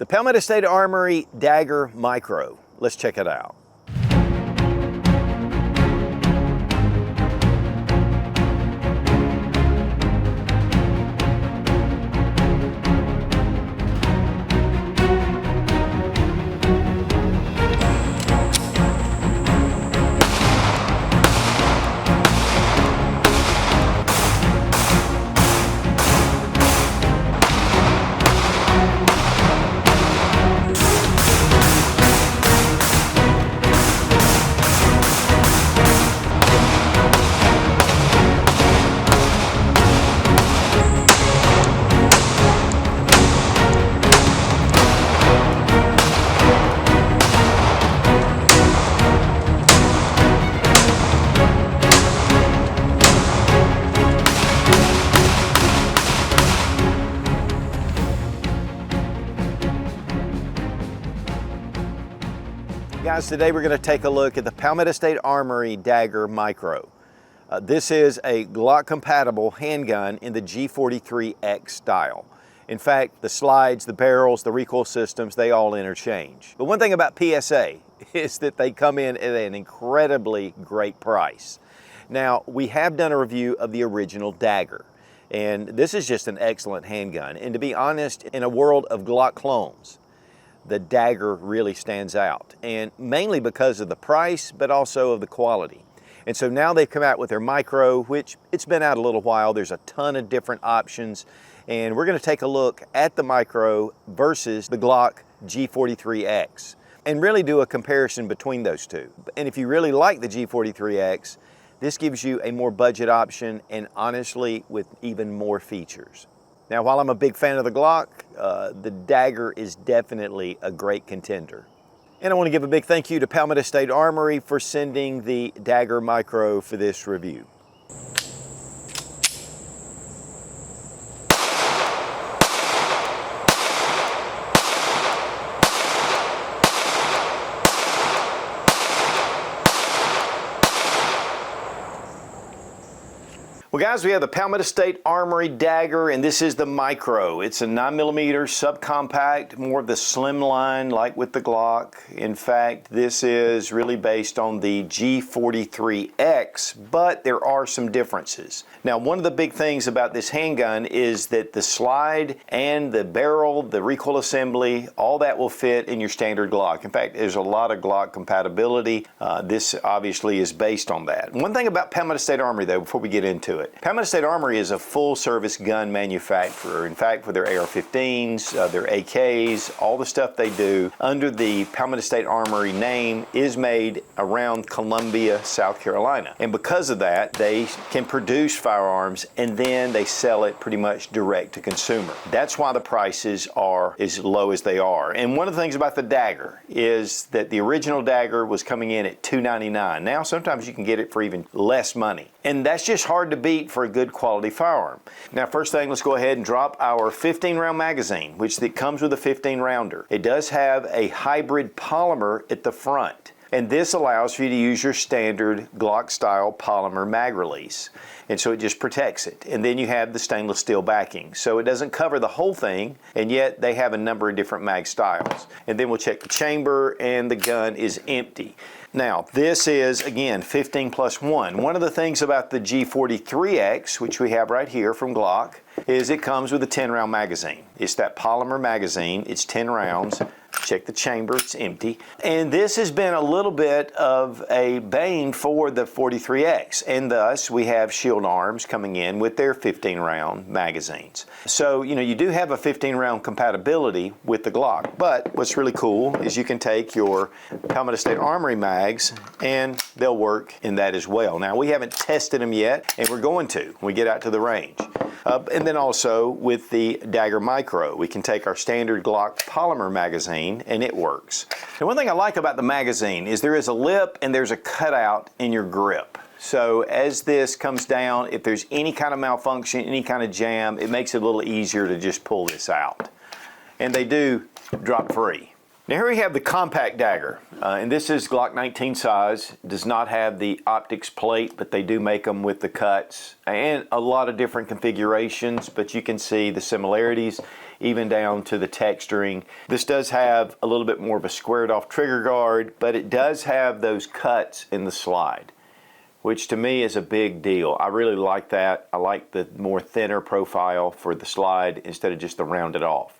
The Palmetto State Armory Dagger Micro. Let's check it out. Guys, today we're going to take a look at the Palmetto State Armory Dagger Micro. This is a Glock compatible handgun in the G43X style. In fact, the slides, the barrels, the recoil systems, they all interchange. But one thing about PSA is that they come in at an incredibly great price. Now, we have done a review of the original Dagger, and this is just an excellent handgun. And to be honest, in a world of Glock clones, the Dagger really stands out, and mainly because of the price, but also of the quality. And so now they've come out with their Micro, which it's been out a little while. There's a ton of different options, and we're going to take a look at the Micro versus the Glock G43X and really do a comparison between those two. And if you really like the G43X, this gives you a more budget option, and honestly with even more features. Now, while I'm a big fan of the Glock, the Dagger is definitely a great contender. And I want to give a big thank you to Palmetto State Armory for sending the Dagger Micro for this review. Well guys, we have the Palmetto State Armory Dagger, and this is the Micro. It's a 9mm subcompact, more of the Slimline like with the Glock. In fact, this is really based on the G43X, but there are some differences. Now, one of the big things about this handgun is that the slide and the barrel, the recoil assembly, all that will fit in your standard Glock. In fact, there's a lot of Glock compatibility. This obviously is based on that. One thing about Palmetto State Armory though, before we get into it, Palmetto State Armory is a full-service gun manufacturer. In fact, for their AR-15s, their AKs, all the stuff they do under the Palmetto State Armory name is made around Columbia, South Carolina. And because of that, they can produce firearms and then they sell it pretty much direct to consumer. That's why the prices are as low as they are. And one of the things about the Dagger is that the original Dagger was coming in at $299. Now, sometimes you can get it for even less money. And that's just hard to beat for a good quality firearm. Now, first thing, let's go ahead and drop our 15-round magazine, which comes with a 15-rounder. It does have a hybrid polymer at the front, and this allows for you to use your standard Glock-style polymer mag release. And so it just protects it. And then you have the stainless steel backing. So it doesn't cover the whole thing, and yet they have a number of different mag styles. And then we'll check the chamber, and the gun is empty. Now, this is, again, 15+1. One of the things about the G43X, which we have right here from Glock, is it comes with a 10-round magazine. It's that polymer magazine. It's 10 rounds. Check the chamber, it's empty. And this has been a little bit of a bane for the 43X, and thus we have shield arms coming in with their 15-round magazines. So, you know, you do have a 15-round compatibility with the Glock, but what's really cool is you can take your Palmetto State Armory mags and they'll work in that as well. Now, we haven't tested them yet, and we're going to when we get out to the range. And then also with the Dagger Micro, we can take our standard Glock polymer magazine and it works. And one thing I like about the magazine is there is a lip and there's a cutout in your grip. So as this comes down, if there's any kind of malfunction, any kind of jam, it makes it a little easier to just pull this out. And they do drop free. Now here we have the compact Dagger, and this is Glock 19 size. Does not have the optics plate, but they do make them with the cuts and a lot of different configurations, but you can see the similarities. even down to the texturing. This does have a little bit more of a squared off trigger guard, but it does have those cuts in the slide, which to me is a big deal. I really like that. I like the more thinner profile for the slide instead of just the rounded off.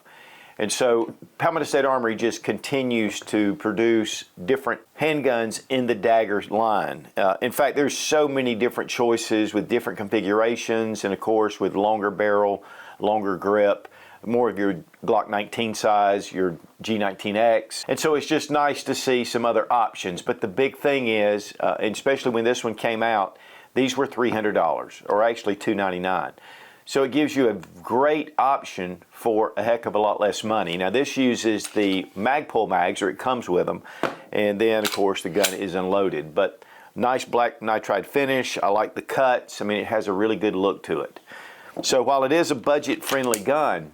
And so Palmetto State Armory just continues to produce different handguns in the Dagger line. In fact, there's so many different choices with different configurations, and of course with longer barrel, longer grip, more of your Glock 19 size, your G43X. And so it's just nice to see some other options. But the big thing is, and especially when this one came out, these were $300, or actually $299. So it gives you a great option for a heck of a lot less money. Now this uses the Magpul mags, or it comes with them, and then of course the gun is unloaded. But nice black nitride finish. I like the cuts. I mean, it has a really good look to it. So while it is a budget-friendly gun,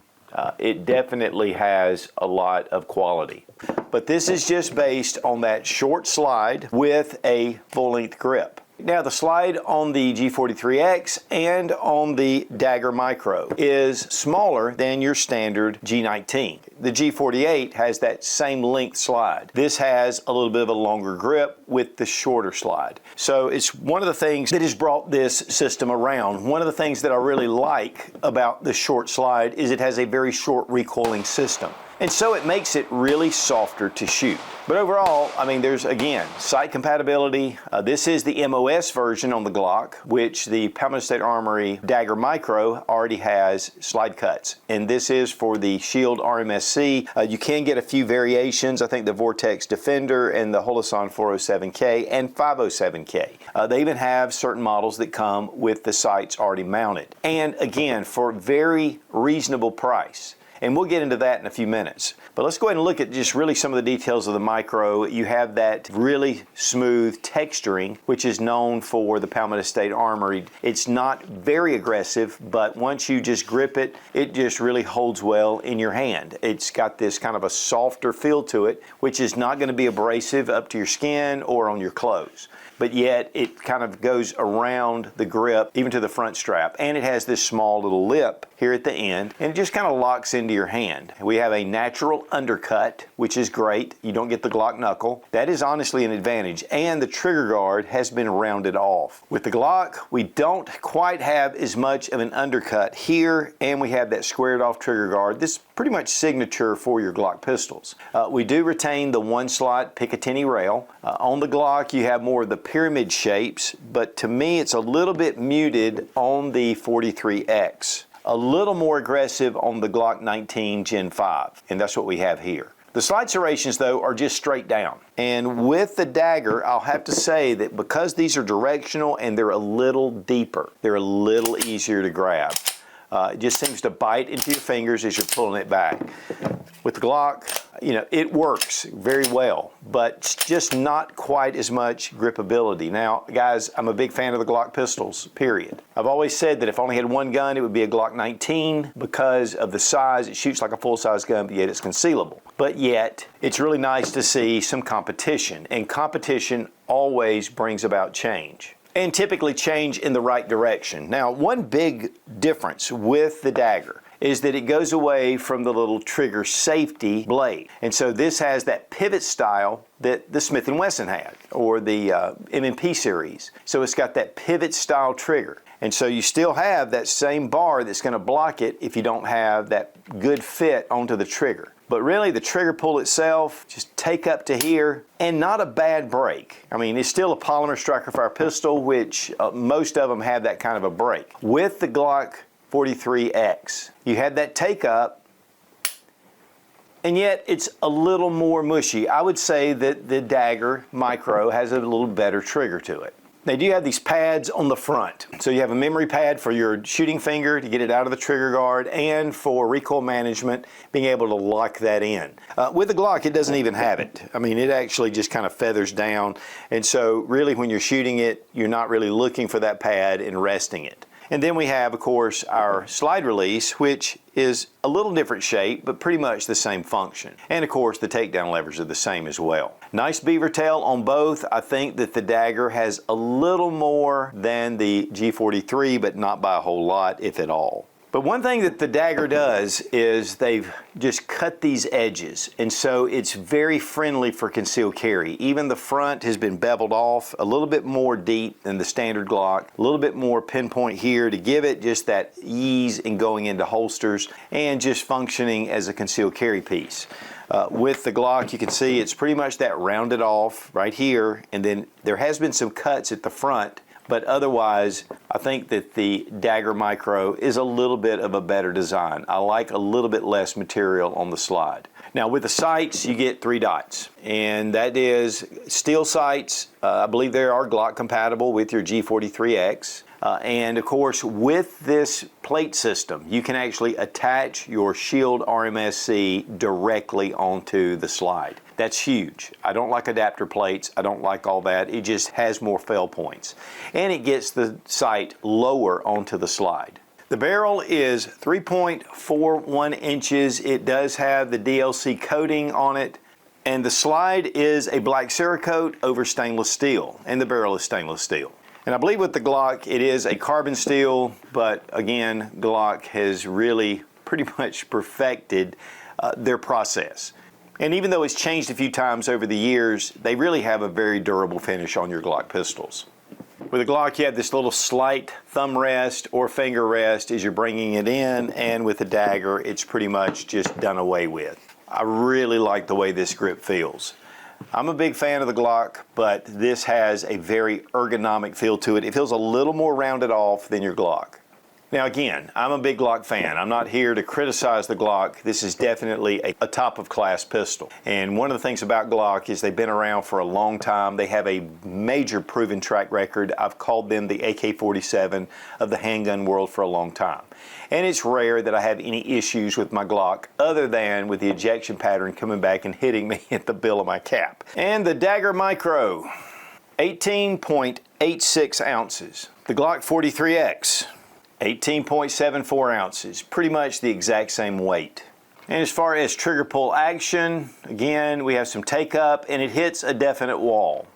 it definitely has a lot of quality. But this is just based on that short slide with a full-length grip. Now the slide on the G43X and on the Dagger Micro is smaller than your standard G19. The G48 has that same length slide. This has a little bit of a longer grip with the shorter slide. So it's one of the things that has brought this system around. One of the things that I really like about the short slide is it has a very short recoiling system. And so it makes it really softer to shoot. But overall, I mean, there's, again, sight compatibility. This is the MOS version on the Glock, which the Palmetto State Armory Dagger Micro already has slide cuts. And this is for the Shield RMSC. You can get a few variations. I think the Vortex Defender and the Holosun 407K and 507K. They even have certain models that come with the sights already mounted. And again, for a very reasonable price. And we'll get into that in a few minutes. But let's go ahead and look at just really some of the details of the Micro. You have that really smooth texturing, which is known for the Palmetto State Armory. It's not very aggressive, but once you just grip it, it just really holds well in your hand. It's got this kind of a softer feel to it, which is not going to be abrasive up to your skin or on your clothes. But yet it kind of goes around the grip, even to the front strap. And it has this small little lip here at the end, and it just kind of locks into your hand. We have a natural undercut, which is great. You don't get the Glock knuckle. That is honestly an advantage. And the trigger guard has been rounded off. With the Glock, we don't quite have as much of an undercut here, and we have that squared off trigger guard. This is pretty much signature for your Glock pistols. We do retain the one slot Picatinny rail. On the Glock, you have more of the pyramid shapes, but to me it's a little bit muted on the 43X. A little more aggressive on the Glock 19 Gen 5, and that's what we have here. The slide serrations, though, are just straight down. And with the Dagger, I'll have to say that because these are directional and they're a little deeper, they're a little easier to grab. It just seems to bite into your fingers as you're pulling it back. With the Glock, you know, it works very well, but it's just not quite as much gripability. Now, guys, I'm a big fan of the Glock pistols, period. I've always said that if I only had one gun, it would be a Glock 19 because of the size. It shoots like a full-size gun, but yet it's concealable. But yet, it's really nice to see some competition, and competition always brings about change. And typically change in the right direction. Now, one big difference with the Dagger is that it goes away from the little trigger safety blade. And so this has that pivot style that the Smith & Wesson had, or the M&P series. So it's got that pivot style trigger. And so you still have that same bar that's going to block it if you don't have that good fit onto the trigger. But really, the trigger pull itself, just take up to here, and not a bad break. I mean, it's still a polymer striker fire pistol, which most of them have that kind of a break. With the Glock 43X, you had that take up, and yet it's a little more mushy. I would say that the Dagger Micro has a little better trigger to it. They do have these pads on the front. So you have a memory pad for your shooting finger to get it out of the trigger guard, and for recoil management, being able to lock that in. With the Glock, it doesn't even have it. I mean, it actually just kind of feathers down. And so really when you're shooting it, you're not really looking for that pad and resting it. And then we have, of course, our slide release, which is a little different shape, but pretty much the same function. And of course, the takedown levers are the same as well. Nice beaver tail on both. I think that the Dagger has a little more than the G43, but not by a whole lot, if at all. But one thing that the Dagger does is they've just cut these edges, and so it's very friendly for concealed carry. Even the front has been beveled off a little bit more deep than the standard Glock, a little bit more pinpoint here to give it just that ease in going into holsters and just functioning as a concealed carry piece. With the Glock, you can see it's pretty much that rounded off right here, and then there has been some cuts at the front, but otherwise I think that the Dagger Micro is a little bit of a better design. I like a little bit less material on the slide. Now with the sights, you get 3 dots, and that is steel sights. I believe they are Glock compatible with your G43X. And of course, with this plate system, you can actually attach your Shield RMSC directly onto the slide. That's huge. I don't like adapter plates. I don't like all that. It just has more fail points. And it gets the sight lower onto the slide. The barrel is 3.41 inches. It does have the DLC coating on it. And the slide is a black Cerakote over stainless steel. And the barrel is stainless steel. And I believe with the Glock, it is a carbon steel, but again, Glock has really pretty much perfected their process. And even though it's changed a few times over the years, they really have a very durable finish on your Glock pistols. With the Glock, you have this little slight thumb rest or finger rest as you're bringing it in, and with the Dagger, it's pretty much just done away with. I really like the way this grip feels. I'm a big fan of the Glock, but this has a very ergonomic feel to it. It feels a little more rounded off than your Glock. Now again, I'm a big Glock fan. I'm not here to criticize the Glock. This is definitely a top of class pistol. And one of the things about Glock is they've been around for a long time. They have a major proven track record. I've called them the AK-47 of the handgun world for a long time. And it's rare that I have any issues with my Glock other than with the ejection pattern coming back and hitting me at the bill of my cap. And the Dagger Micro, 18.86 ounces. The Glock 43X, 18.74 ounces, pretty much the exact same weight. And as far as trigger pull action, again, we have some take up and it hits a definite wall.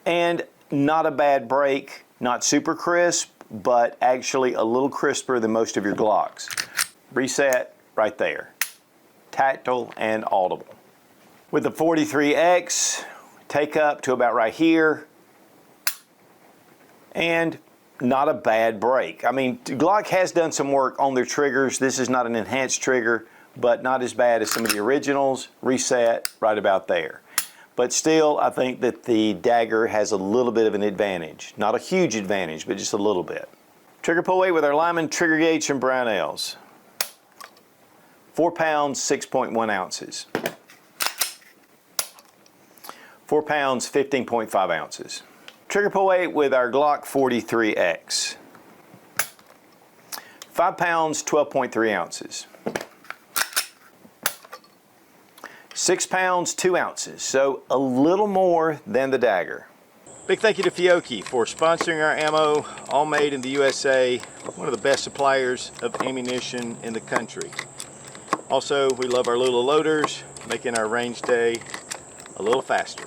And not a bad break, not super crisp, but actually a little crisper than most of your Glocks. Reset right there. Tactile and audible. With the 43X, take up to about right here. And not a bad break. I mean, Glock has done some work on their triggers. This is not an enhanced trigger, but not as bad as some of the originals. Reset right about there. But still, I think that the Dagger has a little bit of an advantage. Not a huge advantage, but just a little bit. Trigger pull weight with our Lyman trigger gauge from Brownells. 4 pounds, 6.1 ounces. 4 pounds, 15.5 ounces. Trigger pull weight with our Glock 43X. 5 pounds, 12.3 ounces. 6 pounds, 2 ounces, so a little more than the Dagger. Big thank you to Fiocchi for sponsoring our ammo, all made in the USA, one of the best suppliers of ammunition in the country. Also, we love our Lula loaders, making our range day a little faster.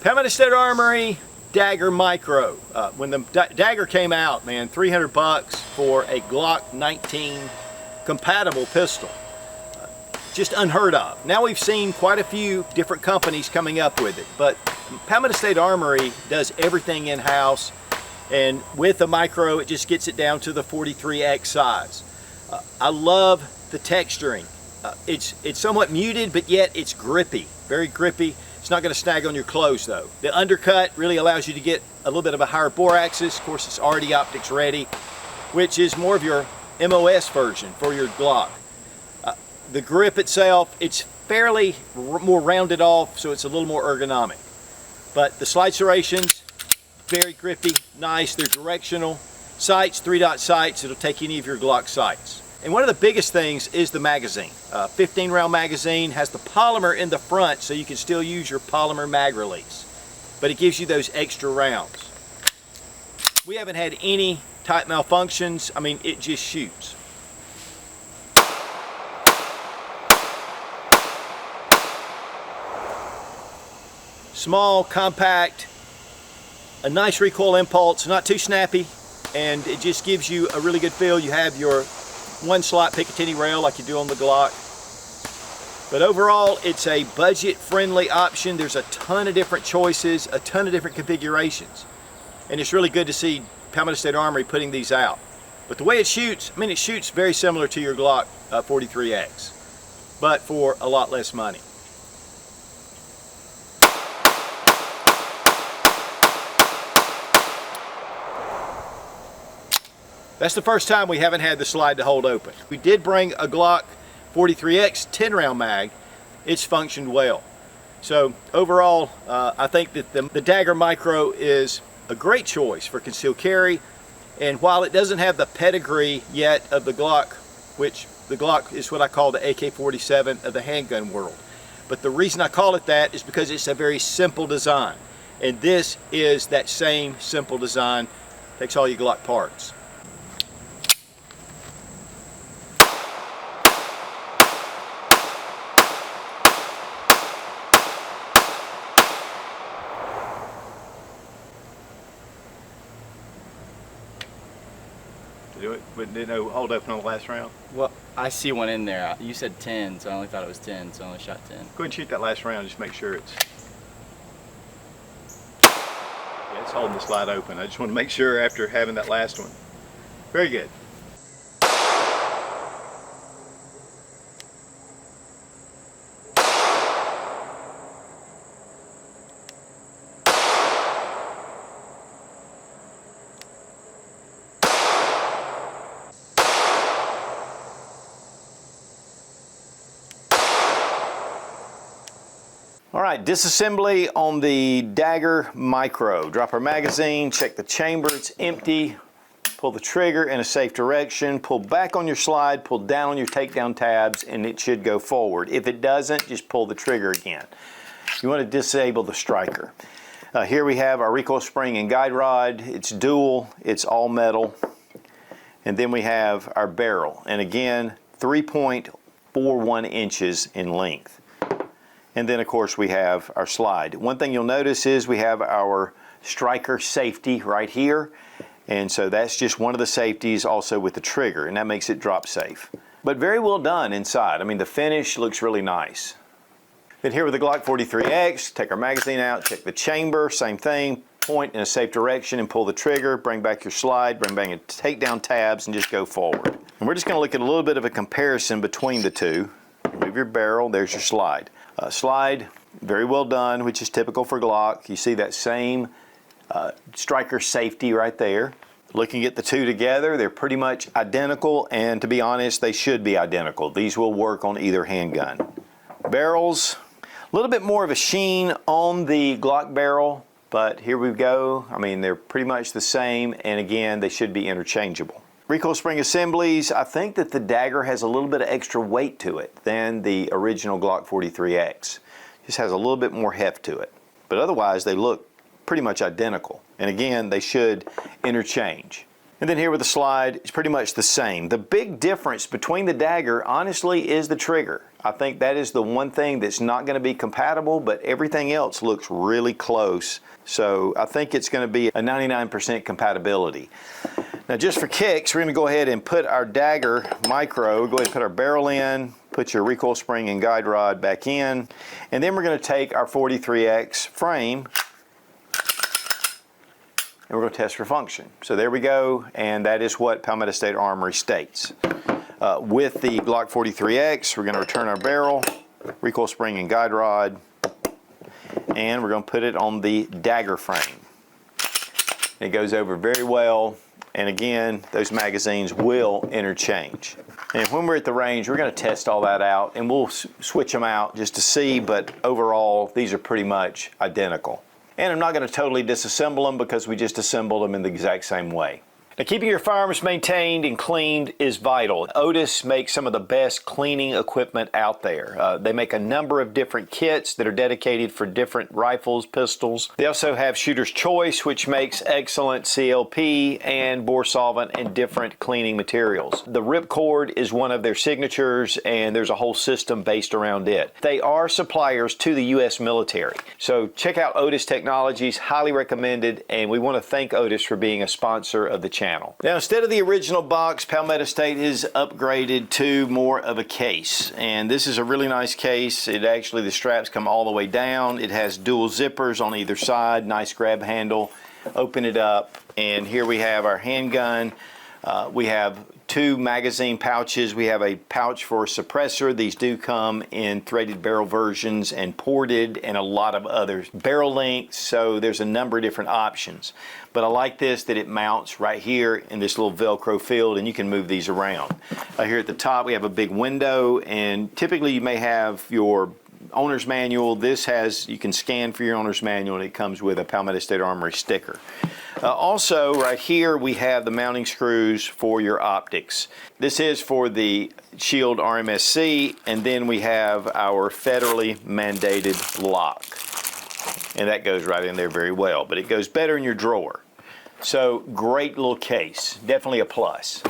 Pamela State Armory Dagger Micro. When the Dagger came out, man, $300 for a Glock 19 compatible pistol. Just unheard of. Now we've seen quite a few different companies coming up with it, but Pamela State Armory does everything in-house, and with the Micro, it just gets it down to the 43X size. I love the texturing. It's somewhat muted, but yet it's grippy, very grippy. It's not going to snag on your clothes though. The undercut really allows you to get a little bit of a higher bore axis. Of course, it's already optics ready, which is more of your MOS version for your Glock. The grip itself, it's fairly more rounded off, so it's a little more ergonomic. But the slide serrations, very grippy, nice. They're directional. Sights, 3-dot sights. It'll take any of your Glock sights. And one of the biggest things is the magazine. 15-round magazine, has the polymer in the front so you can still use your polymer mag release. But it gives you those extra rounds. We haven't had any type malfunctions, I mean, it just shoots. Small, compact, a nice recoil impulse, not too snappy, and it just gives you a really good feel. You have your one slot Picatinny rail like you do on the Glock. But overall, it's a budget-friendly option. There's a ton of different choices, a ton of different configurations. And it's really good to see Palmetto State Armory putting these out. But the way it shoots, I mean, it shoots very similar to your Glock 43X, but for a lot less money. That's the first time we haven't had the slide to hold open. We did bring a Glock 43X 10-round mag. It's functioned well. So overall, I think that the Dagger Micro is a great choice for concealed carry. And while it doesn't have the pedigree yet of the Glock, which the Glock is what I call the AK-47 of the handgun world. But the reason I call it that is because it's a very simple design. And this is that same simple design. Takes all your Glock parts. Didn't hold open on the last round? Well, I see one in there. You said 10, so I only thought it was 10, so I only shot 10. Go ahead and shoot that last round, just make sure it's... Yeah, it's holding the slide open. I just want to make sure after having that last one. Very good. All right, disassembly on the Dagger Micro. Drop our magazine, check the chamber, it's empty. Pull the trigger in a safe direction, pull back on your slide, pull down on your takedown tabs, and it should go forward. If it doesn't, just pull the trigger again. You want to disable the striker. Here we have our recoil spring and guide rod. It's dual, it's all metal. And then we have our barrel. And again, 3.41 inches in length. And then of course we have our slide. One thing you'll notice is we have our striker safety right here. And so that's just one of the safeties also with the trigger, and that makes it drop safe. But very well done inside. I mean, the finish looks really nice. Then here with the Glock 43X, take our magazine out, check the chamber, same thing. Point in a safe direction and pull the trigger, bring back your slide, bring back your takedown tabs, and just go forward. And we're just gonna look at a little bit of a comparison between the two. Remove your barrel, there's your slide. Slide, very well done, which is typical for Glock. You see that same striker safety right there. Looking at the two together, they're pretty much identical, and to be honest, they should be identical. These will work on either handgun. Barrels, a little bit more of a sheen on the Glock barrel, but here we go. I mean, they're pretty much the same, and again, they should be interchangeable. Recoil spring assemblies, I think that the Dagger has a little bit of extra weight to it than the original Glock 43X. Just has a little bit more heft to it. But otherwise, they look pretty much identical. And again, they should interchange. And then here with the slide, it's pretty much the same. The big difference between the Dagger, honestly, is the trigger. I think that is the one thing that's not going to be compatible, but everything else looks really close. So I think it's going to be a 99% compatibility. Now just for kicks, we're going to go ahead and put our Dagger Micro, go ahead and put our barrel in, put your recoil spring and guide rod back in, and then we're going to take our 43X frame and we're going to test for function. So there we go, and that is what Palmetto State Armory states. With the Glock 43X, we're going to return our barrel, recoil spring and guide rod, and we're going to put it on the Dagger frame. It goes over very well, and again, those magazines will interchange. And when we're at the range, we're going to test all that out, and we'll switch them out just to see, but overall, these are pretty much identical. And I'm not going to totally disassemble them because we just assembled them in the exact same way. Now, keeping your firearms maintained and cleaned is vital. Otis makes some of the best cleaning equipment out there. They make a number of different kits that are dedicated for different rifles, pistols. They also have Shooter's Choice, which makes excellent CLP and bore solvent and different cleaning materials. The Ripcord is one of their signatures, and there's a whole system based around it. They are suppliers to the U.S. military. So check out Otis Technologies, highly recommended, and we want to thank Otis for being a sponsor of the channel. Now, instead of the original box, Palmetto State is upgraded to more of a case, and this is a really nice case. It actually, the straps come all the way down. It has dual zippers on either side, nice grab handle. Open it up, and here we have our handgun. We have 2 magazine pouches. We have a pouch for a suppressor. These do come in threaded barrel versions and ported and a lot of others. Barrel lengths, so there's a number of different options. But I like this, that it mounts right here in this little Velcro field, and you can move these around. Here at the top we have a big window, and typically you may have your owner's manual. This has, you can scan for your owner's manual, and it comes with a Palmetto State Armory sticker. Also, right here we have the mounting screws for your optics. This is for the Shield RMSC, and then we have our federally mandated lock. And that goes right in there very well, but it goes better in your drawer. So, great little case, definitely a plus.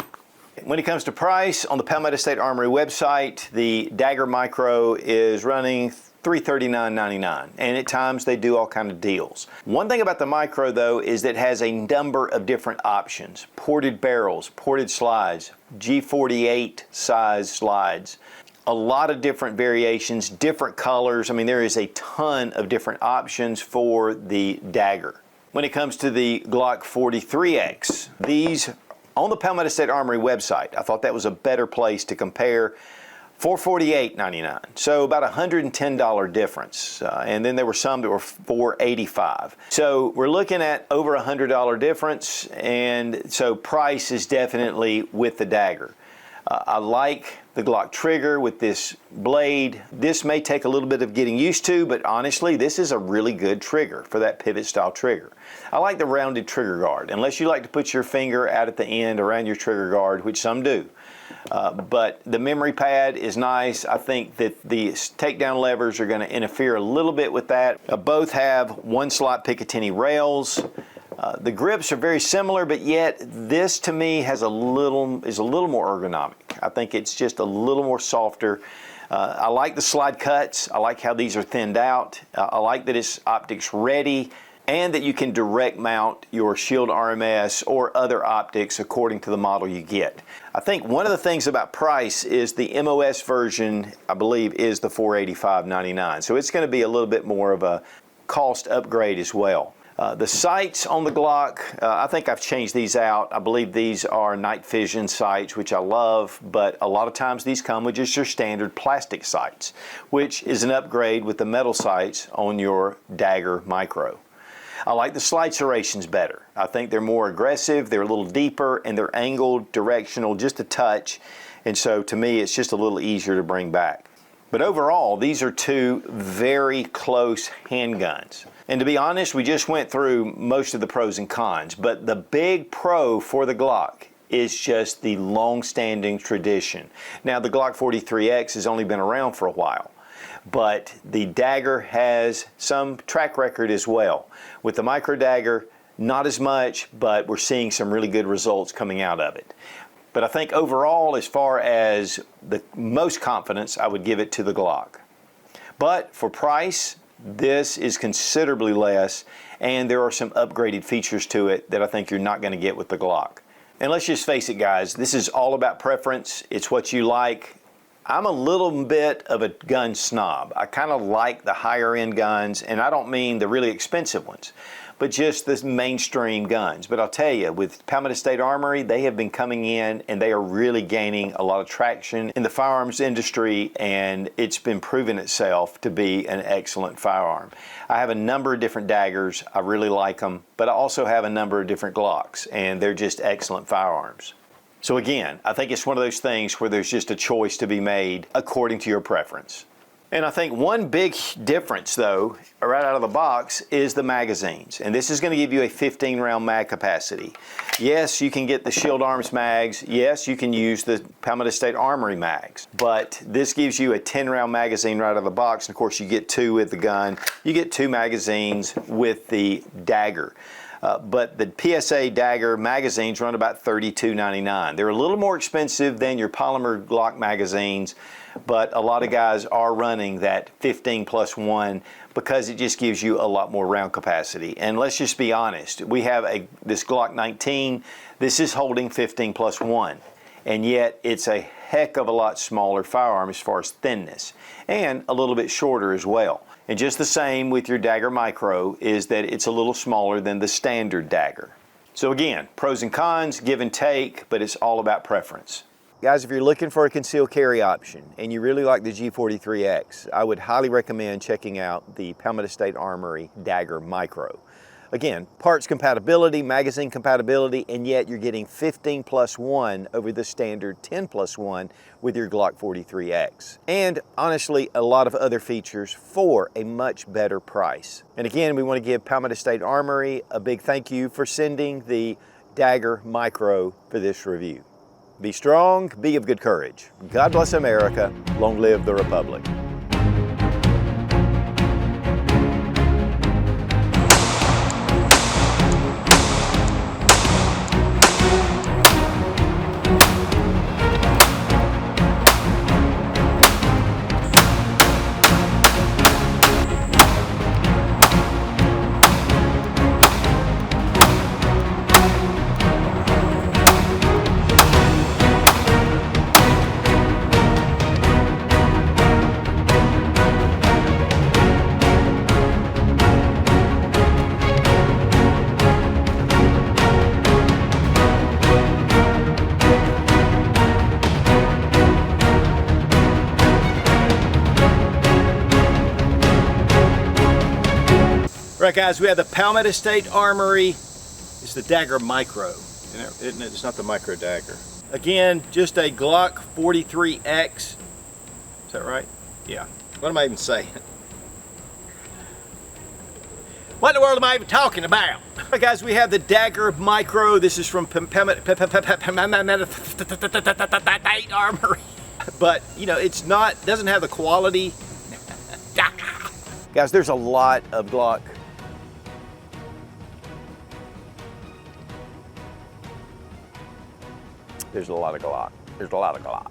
When it comes to price, on the Palmetto State Armory website, the Dagger Micro is running $339.99, and at times they do all kind of deals. One thing about the Micro, though, is that it has a number of different options. Ported barrels, ported slides, G48 size slides, a lot of different variations, different colors. I mean, there is a ton of different options for the Dagger. When it comes to the Glock 43X, these on the Palmetto State Armory website, I thought that was a better place to compare. $448.99, so about $110 difference, and then there were some that were $485. So we're looking at over $100 difference, and so price is definitely with the Dagger. I like the Glock trigger with this blade. This may take a little bit of getting used to, but honestly, this is a really good trigger for that pivot style trigger. I like the rounded trigger guard, unless you like to put your finger out at the end around your trigger guard, which some do. But the memory pad is nice. I think that the takedown levers are going to interfere a little bit with that. Both have 1-slot Picatinny rails. The grips are very similar, but yet this to me has is a little more ergonomic. I think it's just a little more softer. I like the slide cuts. I like how these are thinned out. I like that it's optics ready, and that you can direct mount your Shield RMS or other optics according to the model you get. I think one of the things about price is the MOS version, I believe, is the $485.99. So it's going to be a little bit more of a cost upgrade as well. The sights on the Glock, I think I've changed these out. I believe these are night vision sights, which I love, but a lot of times these come with just your standard plastic sights, which is an upgrade with the metal sights on your Dagger Micro. I like the slide serrations better. I think they're more aggressive, they're a little deeper, and they're angled, directional, just a touch. And so to me, it's just a little easier to bring back. But overall, these are 2 very close handguns. And to be honest, we just went through most of the pros and cons, but the big pro for the Glock is just the long-standing tradition. Now, the Glock 43X has only been around for a while, but the Dagger has some track record as well. With the Micro Dagger, not as much, but we're seeing some really good results coming out of it. But I think overall, as far as the most confidence, I would give it to the Glock. But for price, this is considerably less, and there are some upgraded features to it that I think you're not going to get with the Glock. And let's just face it, guys, this is all about preference. It's what you like. I'm a little bit of a gun snob. I kind of like the higher end guns, and I don't mean the really expensive ones, but just the mainstream guns. But I'll tell you, with Palmetto State Armory, they have been coming in and they are really gaining a lot of traction in the firearms industry, and it's been proving itself to be an excellent firearm. I have a number of different Daggers. I really like them, but I also have a number of different Glocks, and they're just excellent firearms. So again, I think it's one of those things where there's just a choice to be made according to your preference. And I think one big difference, though, right out of the box is the magazines. And this is going to give you a 15-round mag capacity. Yes, you can get the Shield Arms mags. Yes, you can use the Palmetto State Armory mags. But this gives you a 10-round magazine right out of the box. And of course, you get 2 with the gun. You get 2 magazines with the Dagger. But the PSA Dagger magazines run about $32.99. They're a little more expensive than your polymer Glock magazines, but a lot of guys are running that 15+1 because it just gives you a lot more round capacity. And let's just be honest, we have this Glock 19, this is holding 15+1, and yet it's a heck of a lot smaller firearm as far as thinness, and a little bit shorter as well. And just the same with your Dagger Micro is that it's a little smaller than the standard Dagger. So again, pros and cons, give and take, but it's all about preference. Guys, if you're looking for a concealed carry option and you really like the G43X, I would highly recommend checking out the Palmetto State Armory Dagger Micro. Again, parts compatibility, magazine compatibility, and yet you're getting 15+1 over the standard 10+1 with your Glock 43X. And honestly, a lot of other features for a much better price. And again, we want to give Palmetto State Armory a big thank you for sending the Dagger Micro for this review. Be strong, be of good courage. God bless America. Long live the Republic. Right, guys, we have the Palmetto State Armory. It's the Dagger Micro, isn't it? It's not the Micro Dagger. Again, just a Glock 43X. Is that right? Yeah. What am I even saying? What in the world am I even talking about? All right, guys, we have the Dagger Micro. This is from Palmetto State Armory. But, you know, it's not, doesn't have the quality. Guys, there's a lot of Glock. There's a lot of Glock. There's a lot of Glock.